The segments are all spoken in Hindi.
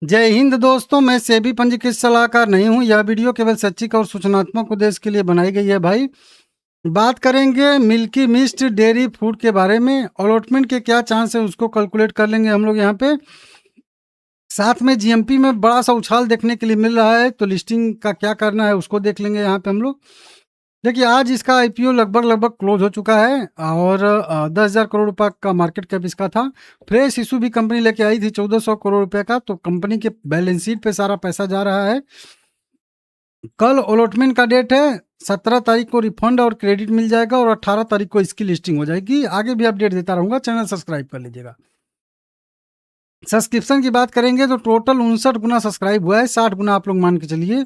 जय हिंद दोस्तों, मैं सेबी पंजीकृत सलाहकार नहीं हूँ। यह वीडियो केवल शैक्षिक और सूचनात्मक उद्देश्य के लिए बनाई गई है भाई। बात करेंगे मिल्की मिस्ट डेयरी फूड के बारे में। अलॉटमेंट के क्या चांस है उसको कैलकुलेट कर लेंगे हम लोग यहाँ पे। साथ में जीएमपी में बड़ा सा उछाल देखने के लिए मिल रहा है, तो लिस्टिंग का क्या करना है उसको देख लेंगे यहाँ पे हम लोग। देखिए, आज इसका आईपीओ लगभग क्लोज हो चुका है और 10,000 करोड़ रुपए का मार्केट कैप इसका था। फ्रेश इशू भी कंपनी लेके आई थी 1400 करोड़ रुपए का, तो कंपनी के बैलेंस शीट पे सारा पैसा जा रहा है। कल अलॉटमेंट का डेट है, 17 तारीख को रिफंड और क्रेडिट मिल जाएगा और 18 तारीख को इसकी लिस्टिंग हो जाएगी। आगे भी अपडेट देता रहूंगा, चैनल सब्सक्राइब कर लीजिएगा। सब्सक्रिप्शन की बात करेंगे तो टोटल 59 गुना सब्सक्राइब हुआ है, 60 गुना आप लोग मान के चलिए।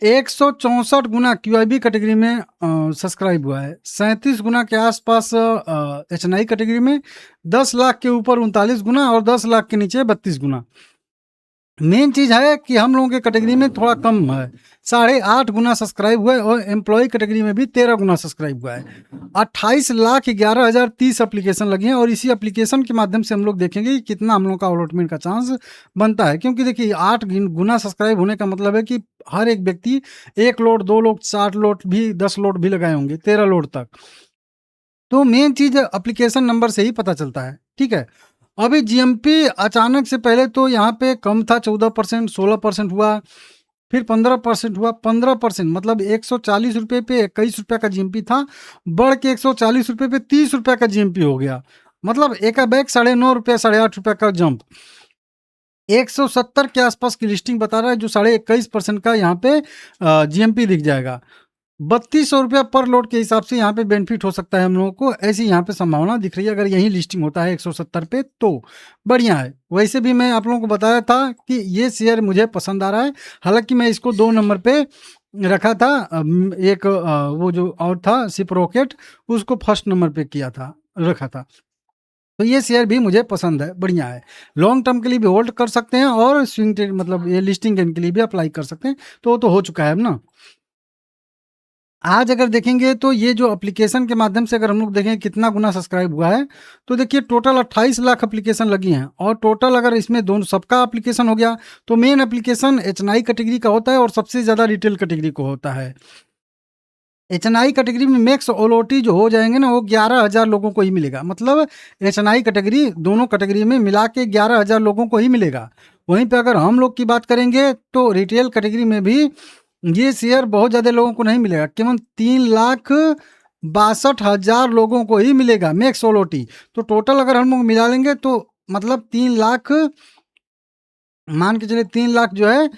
164 गुना क्यूआईबी कैटेगरी में सब्सक्राइब हुआ है, 37 गुना के आसपास एचएनआई कैटेगरी में, 10 लाख के ऊपर 39 गुना और 10 लाख के नीचे 32 गुना। मेन चीज है कि हम लोगों के कैटेगरी में थोड़ा कम है, 8.5 गुना सब्सक्राइब हुआ है और एम्प्लॉय कैटेगरी में भी 13 गुना सब्सक्राइब हुआ है। 28,11,030 एप्लीकेशन लगी हैं और इसी एप्लीकेशन के माध्यम से हम लोग देखेंगे कि कितना हम लोग का अलॉटमेंट का चांस बनता है। क्योंकि देखिए, 8 गुना सब्सक्राइब होने का मतलब है कि हर एक व्यक्ति 1 लोट 2 लोट 4 लोट भी 10 लोट भी लगाए होंगे, 13 लोट तक। तो मेन चीज एप्लीकेशन नंबर से ही पता चलता है, ठीक है। अभी जीएमपी अचानक से पहले तो यहाँ पे कम था, 14%, 16% हुआ, फिर 15% हुआ। 15% मतलब 140 रुपये पे 21 रुपये का जीएमपी था, बढ़ के 140 रुपये पे 30 रुपये का जीएमपी हो गया। मतलब एक बैग 9.5 रुपये 8.5 रुपये का जंप। 170 के आसपास की लिस्टिंग बता रहा है, जो 21.5% का यहाँ पे जीएमपी दिख जाएगा। 3200 रुपया पर लोड के हिसाब से यहाँ पे बेनिफिट हो सकता है हम लोगों को, ऐसी यहाँ पे संभावना दिख रही है। अगर यही लिस्टिंग होता है 170 पे तो बढ़िया है। वैसे भी मैं आप लोगों को बताया था कि ये शेयर मुझे पसंद आ रहा है। हालांकि मैं इसको 2 नंबर पे रखा था, एक वो जो और था सिप रॉकेट, उसको फर्स्ट नंबर पे किया था, रखा था। तो ये शेयर भी मुझे पसंद है, बढ़िया है। लॉन्ग टर्म के लिए भी होल्ड कर सकते हैं और स्विंग ट्रेड मतलब ये लिस्टिंग गेन के लिए भी अप्लाई कर सकते हैं। तो वो तो हो चुका है अब ना। आज अगर देखेंगे तो ये जो एप्लीकेशन के माध्यम से अगर हम लोग देखें कितना गुना सब्सक्राइब हुआ है, तो देखिए टोटल 28 लाख एप्लीकेशन लगी हैं और टोटल अगर इसमें दोनों सबका एप्लीकेशन हो गया तो मेन एप्लीकेशन एचएनआई कैटेगरी का होता है और सबसे ज़्यादा रिटेल कैटेगरी को होता है। एचएनआई कैटेगरी में मैक्स ओलोटी जो हो जाएंगे ना, वो 11,000 लोगों को ही मिलेगा। मतलब एचएनआई कैटेगरी दोनों कैटेगरी में मिला के 11,000 लोगों को ही मिलेगा। वहीं पे अगर हम लोग की बात करेंगे तो रिटेल कैटेगरी में भी ये शेयर बहुत ज़्यादा लोगों को नहीं मिलेगा, केवल 3,62,000 लोगों को ही मिलेगा मैक्स ओलोटी। तो टोटल अगर हम लोग मिला लेंगे तो मतलब 3 लाख, मान के चलिए 3 लाख जो है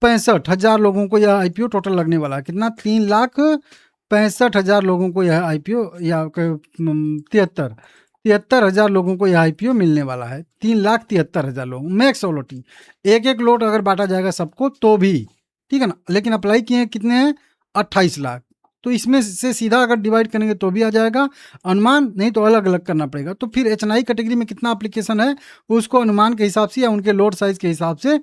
65,000 लोगों को यह आईपीओ टोटल लगने वाला है। कितना? 3,65,000 लोगों को यह आईपीओ या 73,000 लोगों को यह आईपीओ मिलने वाला है। 3,73,000 लोग मैक्स ओलोटी। एक एक लोट अगर बांटा जाएगा सबको तो भी, ठीक है ना। लेकिन अप्लाई किए कितने हैं? 28 लाख। तो इसमें से सीधा अगर डिवाइड करेंगे तो भी आ जाएगा अनुमान, नहीं तो अलग अलग करना पड़ेगा। तो फिर एचएनआई कैटेगरी में कितना एप्लीकेशन है उसको अनुमान के हिसाब से या उनके लोड साइज के हिसाब से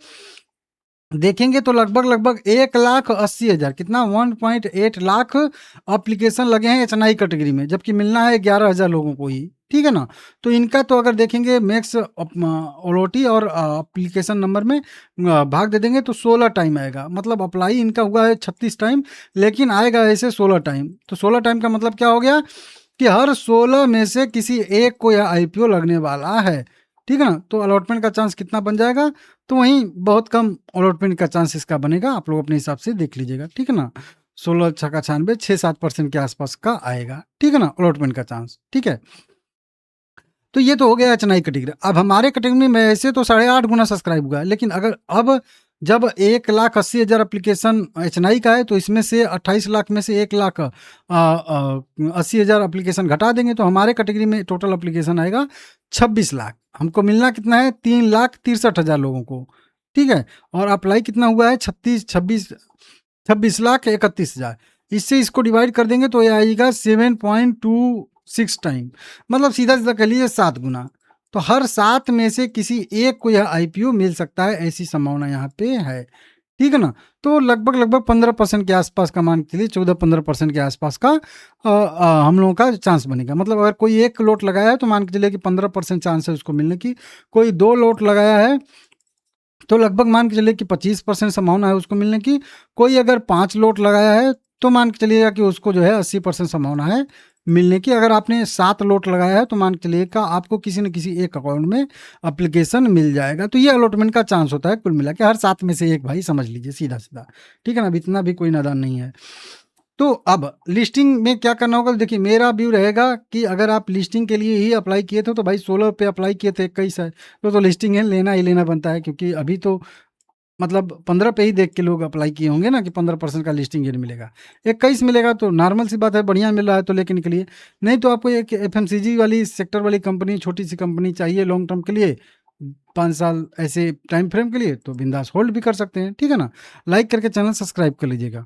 देखेंगे तो लगभग 1,80,000, कितना? 1.8 लाख एप्लीकेशन लगे हैं एचएनआई कैटेगरी में, जबकि मिलना है 11,000 लोगों को ही, ठीक है ना। तो इनका तो अगर देखेंगे मैक्स ओलोटी और एप्लीकेशन नंबर में भाग दे देंगे तो 16 टाइम आएगा। मतलब अप्लाई इनका हुआ है 36 टाइम, लेकिन आएगा ऐसे 16 टाइम। तो 16 टाइम का मतलब क्या हो गया कि हर 16 में से किसी एक को यह आईपीओ लगने वाला है, ठीक है ना। तो अलॉटमेंट का चांस कितना बन जाएगा? तो वहीं बहुत कम अलॉटमेंट का चांस इसका बनेगा। आप लोग अपने हिसाब से देख लीजिएगा, ठीक है ना। 16 छक्का 96, 6-7% के आसपास का आएगा, ठीक है ना, अलॉटमेंट का चांस, ठीक है। तो ये तो हो गया एचएनआई कैटेगरी। अब हमारे कैटेगरी में ऐसे तो 8.5 गुना सब्सक्राइब हुआ है, लेकिन अगर अब जब 1,80,000 एप्लीकेशन एचएनआई का है तो इसमें से 28 लाख में से 1,80,000 एप्लीकेशन घटा देंगे तो हमारे कैटेगरी में टोटल एप्लीकेशन आएगा 26 लाख। हमको मिलना कितना है? 3,63,000 लोगों को, ठीक है। और अप्लाई कितना हुआ है? 26,31,31,00,000। इससे इसको डिवाइड कर देंगे तो ये आएगा 7.26 टाइम। मतलब सीधा सीधा कह लीजिए 7 गुना। तो हर 7 में से किसी एक को यह आईपीओ मिल सकता है, ऐसी संभावना यहाँ पे है, ठीक है ना। तो लगभग 15% के आसपास का, मान के लिए 14-15% के आसपास का हम लोगों का चांस बनेगा। मतलब अगर कोई एक लोट लगाया है तो मान के चलिए कि 15% चांस है उसको मिलने की। कोई 2 लोट लगाया है तो लगभग मान के चलिए कि 25% संभावना है उसको मिलने की। कोई अगर 5 लोट लगाया है तो मान के चलिएगा कि उसको जो है 80% संभावना है मिलने की। अगर आपने 7 लोट लगाया है तो मान के चलिएगा आपको किसी न किसी एक अकाउंट में एप्लीकेशन मिल जाएगा। तो ये अलॉटमेंट का चांस होता है कुल मिला के, हर 7 में से एक भाई, समझ लीजिए सीधा-सीधा, ठीक है ना? अब इतना भी कोई नादान नहीं है। तो अब लिस्टिंग में क्या करना होगा, देखिए मेरा व्यू रहेगा कि अगर आप लिस्टिंग के लिए ही अप्लाई किए थे तो भाई 16 पे अप्लाई किए थे, 21 है तो लिस्टिंग है, लेना ही लेना बनता है, क्योंकि अभी तो मतलब 15 पे ही देख के लोग अप्लाई किए होंगे ना कि 15% का लिस्टिंग गेन मिलेगा। 21 मिलेगा तो नॉर्मल सी बात है, बढ़िया मिल रहा है तो लेके निकलिए। नहीं तो आपको एक एफएमसीजी वाली सेक्टर वाली कंपनी, छोटी सी कंपनी चाहिए लॉन्ग टर्म के लिए, 5 साल ऐसे टाइम फ्रेम के लिए, तो बिंदास होल्ड भी कर सकते हैं, ठीक है ना? लाइक करके चैनल सब्सक्राइब कर लीजिएगा।